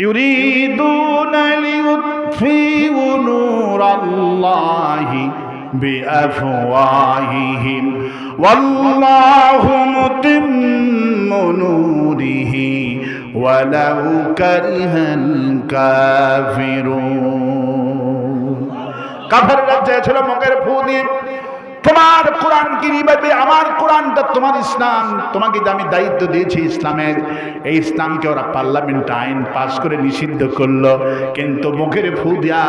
ইউরিদুনা লিইউতফিউ নূরাল্লাহি বিআফওয়াহিহিম ওয়াল্লাহু মুতিম্মু নূরিহি ওয়ালাউ কারিহাল কাফিরুন। কাফেররা চেয়েছিল মুখের ফু দিয়ে তোমার কোরআন কি নিবে, আমার কোরআনটা তোমার ইসলাম, তোমাকে আমি দায়িত্ব দিয়েছি ইসলামের, এই ইসলামকে ওরা পার্লামেন্ট আইন পাস করে নিষিদ্ধ করলো, কিন্তু মুখের ফু দিয়া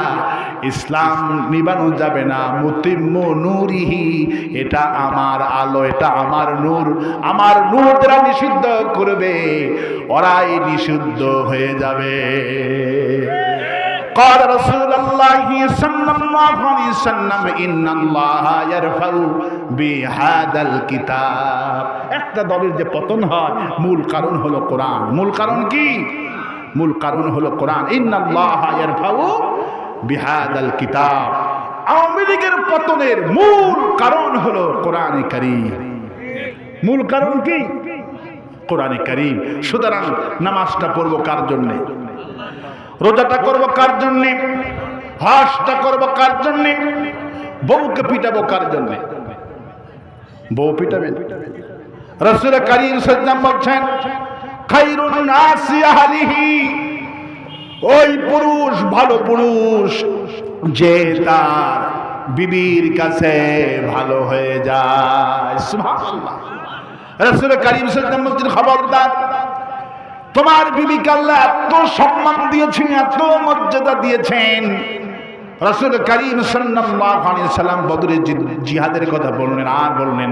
ইসলাম নিবানো যাবে না। মুতিম্মু নূরিহি, এটা আমার আলো, এটা আমার নূর, আমার নূর যারা নিষিদ্ধ করবে ওরাই নিষিদ্ধ হয়ে যাবে। قال رسول الله صلى الله عليه وسلم ان الله يرفع بهذا الكتاب। একটা দলের যে পতন হয় মূল কারণ হলো কোরআন। মূল কারণ কি? মূল কারণ হলো কোরআন। ইন্নাল্লাহ ইয়ারফাউ বিহাদাল কিতাব। আওয়ামী লীগের পতনের মূল কারণ হলো কোরআনে কারীম। মূল কারণ কি? কোরআনে কারীম। সুতরাং নামাজটা পড়ব কার জন্য? রোজাটা করবো কার জন্যে? হাজটা করবো কার জন্যে? বউকে পিটাবো কার জন্যে? বউ পিটাবেন? রাসূল কারীম সাল্লাল্লাহু আলাইহি ওয়াসাল্লাম বলছেন খায়রুন নাসি আহলিহি, ওই পুরুষ ভালো পুরুষ যে তার বিবির কাছে ভালো হয়ে যায়। সুবহানাল্লাহ। রাসূল কারীম সাল্লাল্লাহু আলাইহি ওয়াসাল্লাম বলছেন খবরদার, তোমার বিবিকে আল্লাহ এত সম্মান দিয়েছেন, এত মর্যাদা দিয়েছেন। রাসূল কারীম সাল্লাল্লাহু আলাইহি ওয়াসাল্লাম বদরের জিহাদের কথা বললেন, আর বললেন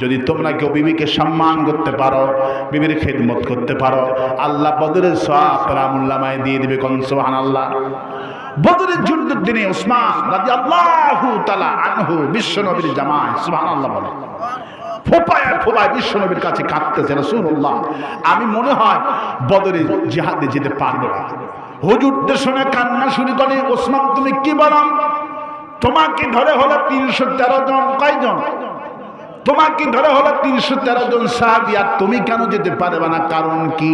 যদি তোমরা কেউ বিবিকে সম্মান করতে পারো, বিবির খেদমত করতে পারো, আল্লাহ বদরের সওয়াব আমুল্লামায় দিয়ে দিবে। কোন সুবহানাল্লাহ। বদরের যুদ্ধের দিনে উসমান রাদিয়াল্লাহু তাআলা আনহু বিশ্বনবীর জামায় সুবহানাল্লাহ বলে ফোপায় ফোপায় বিশ্বনবীর কাছে কাঁদতেছে, রাসূলুল্লাহ আমি মনে হয় বদরে জিহাদে যেতে পারবো না। হুজুরদের শুনে কান্না শুরু করে, ওসমান তুমি কি বলো? তোমাকে ধরে হলো 313 জন। কয়জন? তোমাকে ধরে হলো 313 জন সাহাবী, আর তুমি কেন যেতে পারবে না? কারণ কি?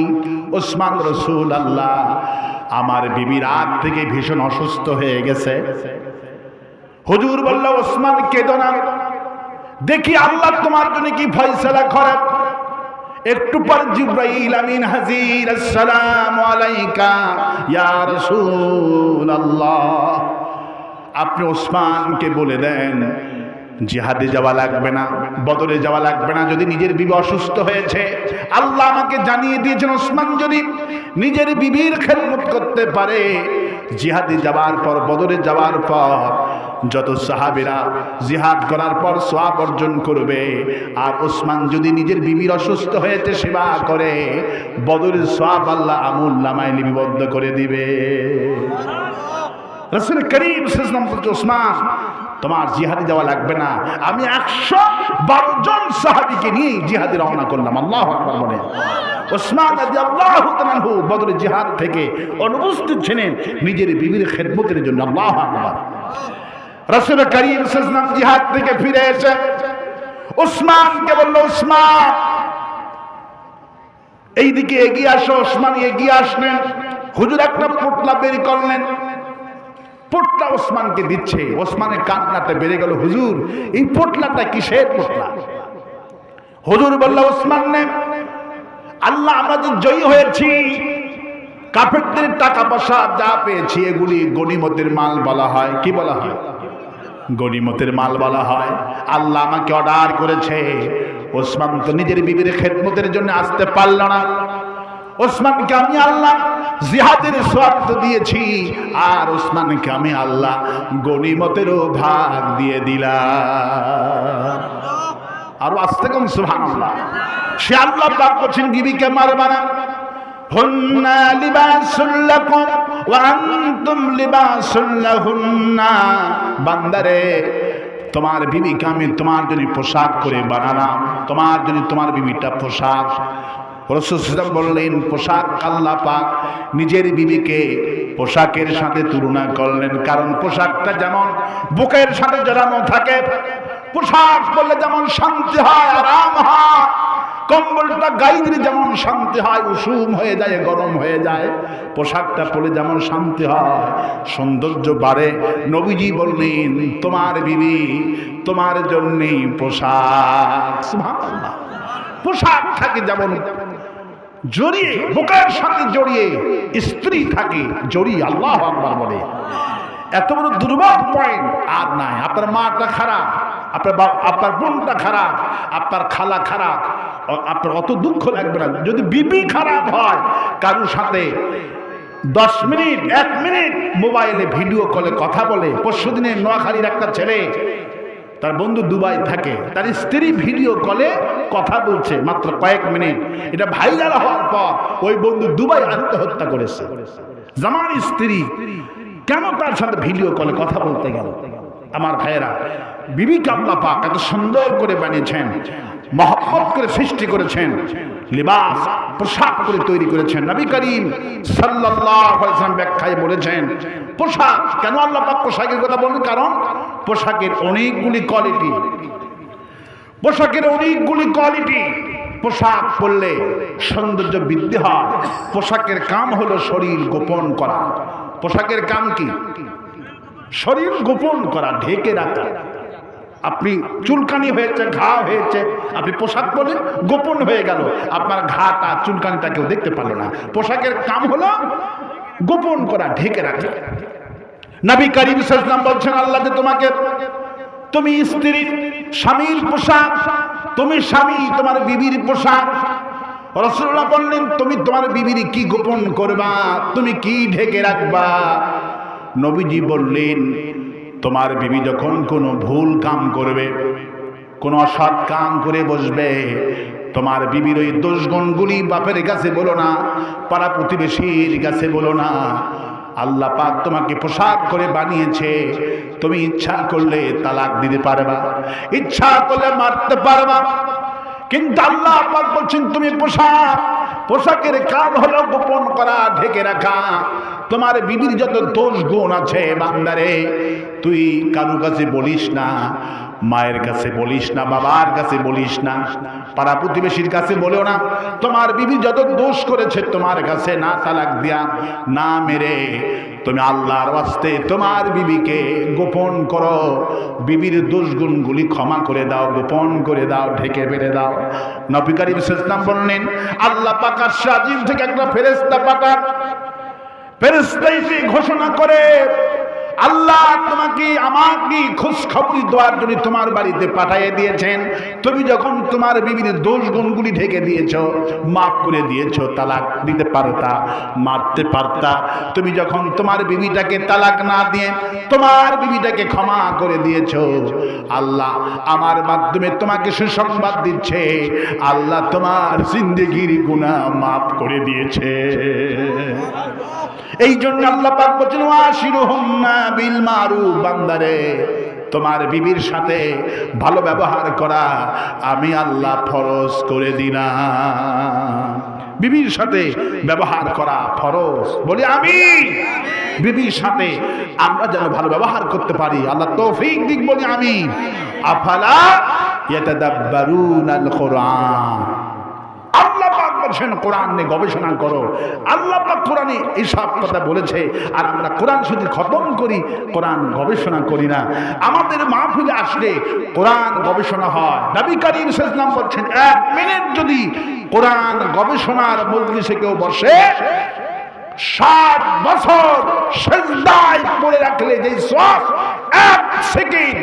ওসমান রাসূলুল্লাহ আমার বিবি রাত থেকে ভীষণ অসুস্থ হয়ে গেছে। হুজুর বলল ওসমান কেঁদো না, দেখি আল্লাহ তোমার জন্য কি ফয়সালা করে। একটু পর জিবরাইল আমিন হাজির, আসসালামু আলাইকা ইয়া রাসূলুল্লাহ। আপনি ওসমানকে বলে দেন জিহাদে যাওয়া লাগবে না, বদরে যাওয়া লাগবে না। যদি নিজের বিবি অসুস্থ হয়েছে, আল্লাহ আমাকে জানিয়ে দিয়েছেন ওসমান যদি নিজের বিবির খেদমত করতে পারে, জিহাদে যাওয়ার পর, বদরে যাওয়ার পর যত সাহাবীরা জিহাদ করার পর সওয়াব অর্জন করবে, আর ওসমান যদি নিজের বিবির অসুস্থ হয়েছে সেবা করে, বদরের সওয়াব আল্লাহ আমুলনামায় লিপিবদ্ধ করে দিবে। রাসূল করিম সাল্লাল্লাহু আলাইহি ওয়াসাল্লাম বলতে ওসমান তোমার জিহাদে যাওয়া লাগবে না, আমি 112 জন সাহাবীকে নিয়ে জিহাদে রওনা করলাম। আল্লাহু আকবার বলেন। ওসমান রাদিয়াল্লাহু তাআলা আনহু বদরের জিহাদ থেকে অনুপস্থিত ছিলেন নিজের বিবির খেদমতের জন্য। আল্লাহু আকবার। রাসূল করিম সাল্লাল্লাহু আলাইহি ওয়াসাল্লাম জিহাদ থেকে ফিরে এসে ওসমানকে বলল, ওসমান এইদিকে এগিয়ে আসো। ওসমান এগিয়ে আসলেন। হুজুর একটা পোটলা বের করলেন, পোটলা ওসমানকে দিচ্ছে। ওসমানের কান্নাটা বেড়ে গেল, হুজুর এই পোটলাটা কিসের পোটলা? হুজুর বলল ওসমান নে, আল্লাহ আমরা যে জয়ী হয়েছি, কাফেরদের টাকা পয়সা যা পেয়েছি এগুলি গনিমতের মাল বলা হয়। কি বলা হয়? গনিমতের মাল বলা হয়। আল্লাহ আমাকে অর্ডার করেছে। ওসমান তো নিজের বিবির খেদমতের জন্য আসতে পারল না, ওসমানকে আমি আল্লাহ জিহাদের সওয়াব দিয়েছি, আর ওসমানকে আমি আল্লাহ গনিমতেরও ভাগ দিয়ে দিলাম। আর আস্তে কম সুবহানাল্লাহ। সে আল্লাহ পাক বলেন বিবিকে মারবা না, হুন্না লিবাসুল লাকুম ওয়া আনতুম লিবাসুল লাহুন্না। বান্দারে তোমার বিবিকে আমি তোমার জন্য পোশাক করে বানালাম, তোমার জন্য তোমার বিবিটা পোশাক। রাসূল সাল্লাল্লাহু আলাইহি ওয়াসাল্লাম বললেন পোশাক আল্লাহ পাক নিজের বিবিকে পোশাকের সাথে তুলনা করলেন, কারণ পোশাকটা যেমন বুকের সাথে জড়ানো থাকে, পোশাক বললে যেমন শান্তি হয়, আরাম হয়, কম্বলটা গায়ে দিলে যেমন শান্তি হয়, উষুম হয়ে যায়, গরম হয়ে যায়, পোশাকটা পরে যেমন শান্তি হয়, সৌন্দর্য বাড়ে। নবীজি বললেন তোমার বিবি তোমার জন্যই পোশাক। সুবহানাল্লাহ। পোশাক থাকে যেমন জড়িয়ে, বুকের সাথে জড়িয়ে স্ত্রী থাকে জড়িয়ে। আল্লাহু আকবার বলে। এত বড় দুর্বল পয়েন্ট আর নাই। আপনার মাটা খারাপ, আপনার বোনটা খারাপ, আপনার খালা খারাপ, আপনার অত দুঃখ লাগবে না। যদি বিবি খারাপ হয়, কারোর সাথে 10 মিনিট 1 মিনিট মোবাইলে ভিডিও কলে কথা বলে। পরশুদিনে নোয়াখালীর একটা ছেলে, তার বন্ধু দুবাই থাকে, তার স্ত্রী ভিডিও কলে কথা বলছে মাত্র কয়েক মিনিট। এটা ভাইরাল হওয়ার পর ওই বন্ধু দুবাই আত্মহত্যা করেছে। জামার স্ত্রী কেন তার সাথে ভিডিও কলে কথা বলতে গেল? আমার ভাইয়েরা, বিবিকে আল্লাহ পাক এত সুন্দর করে বানিয়েছেন, মহব্বত করে সৃষ্টি করেছেন, লিবাস পোশাক করে তৈরি করেছেন। নবী করিম সাল্লাল্লাহু আলাইহি ওয়াসাল্লাম ব্যাখ্যায় বলেছেন পোশাক কেন আল্লাহ পাক পোশাকের কথা বলেন, কারণ পোশাকের অনেকগুলি কোয়ালিটি, পোশাকের অনেকগুলি কোয়ালিটি। পোশাক পরলে সৌন্দর্য বৃদ্ধি হয়। পোশাকের কাম হলো শরীর গোপন করা। পোশাকের কাম কি? শরীর গোপন করা, ঢেকে রাখা। আপনি চুলকানি হয়েছে, ঘা হয়েছে, আপনি পোশাক পরে গোপন হয়ে গেল, আপনার ঘাটা চুলকানিটা কেউ দেখতে পারলো না। পোশাকের কাম হলো গোপন করা, ঢেকে রাখা। নবী করিম সাল্লাল্লাহু আলাইহি ওয়াসাল্লাম বলছেন আল্লাহ যে তোমাকে, তুমি স্ত্রী স্বামীর পোশাক, তুমি স্বামী তোমার বিবির পোশাক। রাসূলুল্লাহ বললেন তুমি তোমার বিবির কি গোপন করবা, তুমি কি ঢেকে রাখবা? নবীজি বললেন তোমার বিবি যখন কোনো ভুল কাম করবে, কোনো অসৎ কাম করে বসবে, তোমার বিবির ওই দোষগুণগুলি বাপের কাছে বলো না, পাড়া প্রতিবেশীর কাছে বলো না। আল্লাহ পাক তোমাকে পোশাক করে বানিয়েছে, তুমি ইচ্ছা করলে তালাক দিতে পারবা, ইচ্ছা করলে মারতে পারবা, কিন্তু আল্লাহ পাক বলছেন তুমি পোশাকের কাজ হলো গোপন করা, ঢেকে রাখা। তোমার বিবির যত দোষ গুণ আছে বান্দারে, তুই কারো কাছে বলিস না, মায়ের কাছে বলিস না, বাবার কাছে বলিস না, পাড়া প্রতিবেশীর কাছে বলেও না। তোমার বিবি যত দোষ করেছে তোমার কাছে না তালাক দিয়া, না মেরে, তুমি আল্লাহর ওয়াস্তে তোমার বিবিকে গোপন করো, বিবির দোষগুণগুলি ক্ষমা করে দাও, গোপন করে দাও, ঢেকে বেড়ে দাও। নবী করিম সাল্লাল্লাহু আলাইহি ওয়াসাল্লাম বললেন আল্লাহ পাক আরশ আজিম থেকে একটা ফেরেশতা পাঠান, ফেরেশতা এসে ঘোষণা করে আল্লাহ তোমাকে আমাকে খোঁজ খবর দেওয়ার জন্য তোমার বাড়িতে পাঠিয়ে দিয়েছেন। তুমি যখন তোমার বিবির দোষ গুণগুলি ঢেকে দিয়েছো, মাফ করে দিয়েছো, তালাক দিতে পারতা, মারতে পারতা। তুমি যখন তোমার বিবিটাকে তালাক না দিয়ে তোমার বিবিটাকে ক্ষমা করে দিয়েছো, আল্লাহ আমার মাধ্যমে তোমাকে সুসংবাদ দিচ্ছে, আল্লাহ তোমার জিন্দেগির গুনাহ মাফ করে দিয়েছে। এই জন্য আল্লাহ পাক বলেন ওয়াশিরুহুন্না বিল মারুফ, বান্দারে তোমার বিবির সাথে ভালো ব্যবহার করা আমি আল্লাহ ফরজ করে দিলাম। বিবির সাথে ব্যবহার করা ফরজ, বলি আমি বিবির সাথে আমরা যেন ভালো ব্যবহার করতে পারি, আল্লাহ তৌফিক দিক, বলি আমি। আফালা ইয়াতাদাব্বারুনাল কুরআন, আল্লাহ পাক বলেছেন কোরআন নিয়ে গবেষণা করো। আল্লাহ পাক কোরআনে এইসব কথা বলেছে, আর আমরা কোরআন শুধু খতম করি, কোরআন গবেষণা করি না। আমাদের মাহফিলে আসলে কোরআন গবেষণা হয়। নবী করিম সাল্লাল্লাহু আলাইহি ওয়াসাল্লাম বলছেন 1 মিনিট যদি কোরআন গবেষণার মজলিসে কেউ বসে, 7 বছর সিজদায় পড়ে রাখলে যে সওয়াব, 1 সেকেন্ড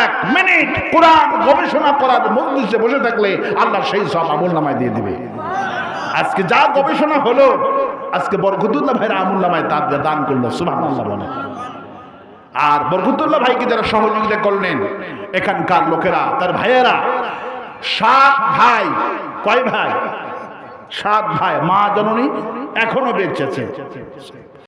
1 মিনিট কোরআন গবেষণা করার মজলিসে বসে থাকলে আল্লাহ সেই সওয়াব আমলনামায় দিয়ে দিবে। আজকে যা গবেষণা হলো, আজকে বরকতুল্লাহ ভাইরা আমলনামায় তার দান করলো, সুবহানাল্লাহ বলে। আর বরকতুল্লাহ ভাইকে যারা সহযোগিতা করলেন এখানকার লোকেরা, তার ভাইয়েরা, 7 ভাই, কয় ভাই? 7 ভাই, মা জননী এখনো বেঁচে আছে।